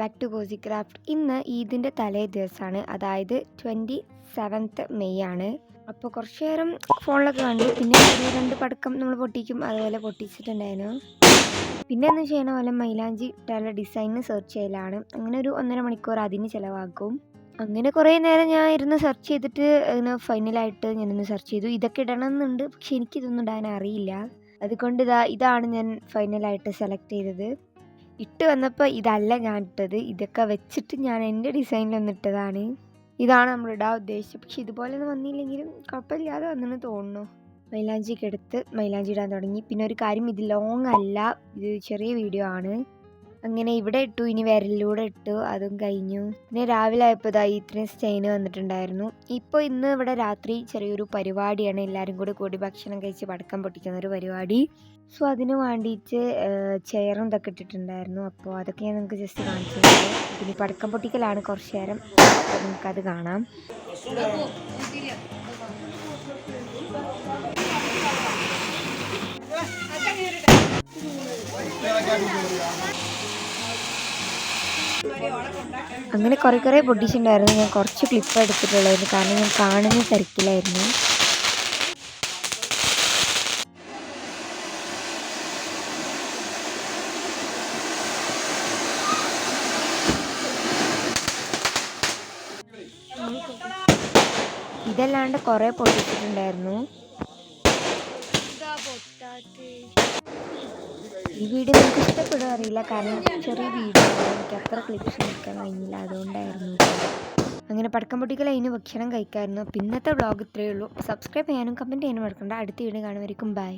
Back to Kosi craft. ഇന്ന് ഈദിൻ്റെ തലേ ദിവസമാണ്, അതായത് 27th മെയ് ആണ്. അപ്പോൾ കുറച്ച് നേരം ഫോണിലൊക്കെ കണ്ടു. പിന്നെ ഒരു 2 പടക്കം നമ്മൾ പൊട്ടിക്കും, അതുപോലെ പൊട്ടിച്ചിട്ടുണ്ടായിരുന്നു. പിന്നെ ഒന്ന് ചെയ്യണ പോലെ മൈലാഞ്ചി ഇട്ടുള്ള ഡിസൈന് സെർച്ച് ചെയ്യലാണ്. അങ്ങനെ ഒരു 1.5 മണിക്കൂർ അതിന് ചിലവാക്കും. അങ്ങനെ കുറേ നേരം ഞാൻ ഇരുന്ന് സെർച്ച് ചെയ്തിട്ട് ഫൈനലായിട്ട് ഞാനൊന്ന് സെർച്ച് ചെയ്തു. ഇതൊക്കെ ഇടണമെന്നുണ്ട്, പക്ഷെ എനിക്കിതൊന്നും ഇടാൻ അറിയില്ല. അതുകൊണ്ട് ഇതാണ് ഞാൻ ഫൈനലായിട്ട് സെലക്ട് ചെയ്തത്. ഇട്ട് വന്നപ്പോൾ ഇതല്ല ഞാൻ ഇട്ടത്, ഇതൊക്കെ വെച്ചിട്ട് ഞാൻ എൻ്റെ ഡിസൈനിലൊന്ന് ഇട്ടതാണ്. ഇതാണ് നമ്മൾ ഇടാൻ ഉദ്ദേശിച്ചത്. പക്ഷെ ഇതുപോലെ ഒന്നും വന്നില്ലെങ്കിലും കുഴപ്പമില്ലാതെ വന്നെന്ന് തോന്നുന്നു. മൈലാഞ്ചിയൊക്കെ എടുത്ത് മൈലാഞ്ചി ഇടാൻ തുടങ്ങി. പിന്നെ ഒരു കാര്യം, ഇത് ലോങ് അല്ല, ഇത് ചെറിയ വീഡിയോ ആണ്. അങ്ങനെ ഇവിടെ ഇട്ടു, ഇനി വിരലിലൂടെ ഇട്ടു, അതും കഴിഞ്ഞു. പിന്നെ രാവിലെ ആയപ്പോൾ ഇത്രയും സ്റ്റെയിന് വന്നിട്ടുണ്ടായിരുന്നു. ഇപ്പോൾ ഇന്ന് ഇവിടെ രാത്രി ചെറിയൊരു പരിപാടിയാണ്, എല്ലാവരും കൂടി ഭക്ഷണം കഴിച്ച് പടക്കം പൊട്ടിക്കുന്ന ഒരു പരിപാടി. സോ അതിന് വേണ്ടിയിട്ട് ചെയറും ഇതൊക്കെ ഇട്ടിട്ടുണ്ടായിരുന്നു. അപ്പോൾ അതൊക്കെ ഞാൻ നിങ്ങൾക്ക് ജസ്റ്റ് കാണിച്ചു തരാം. പിന്നെ പടക്കം പൊട്ടിക്കലാണ് കുറച്ച് നേരം, നിങ്ങൾക്കത് കാണാം. അങ്ങനെ കുറേ പൊട്ടിച്ചിട്ടുണ്ടായിരുന്നു. ഞാൻ കുറച്ച് ക്ലിപ്പ് എടുത്തിട്ടുള്ളായിരുന്നു, കാരണം ഞാൻ കാണുന്ന തിരക്കിലായിരുന്നു. ഇതല്ലാണ്ട് കുറേ പൊട്ടിച്ചിട്ടുണ്ടായിരുന്നു. ഈ വീഡിയോ നിങ്ങൾക്ക് ഇഷ്ടപ്പെടുക അറിയില്ല, കാരണം ചെറിയ വീഡിയോ എനിക്ക് അത്ര ക്ലിപ്സ് എടുക്കാൻ കഴിഞ്ഞില്ല, അതുകൊണ്ടായിരുന്നു. അങ്ങനെ പടക്കം പൊട്ടിക്കൽ അതിന് ഭക്ഷണം കഴിക്കാമായിരുന്നു. പിന്നത്തെ വ്ളോഗ് ഇത്രയേ ഉള്ളൂ. സബ്സ്ക്രൈബ് ചെയ്യാനും കമൻറ്റ് ചെയ്യാനും മറക്കണ്ട. അടുത്ത വീഡിയോ കാണുമായിരിക്കും. ബൈ.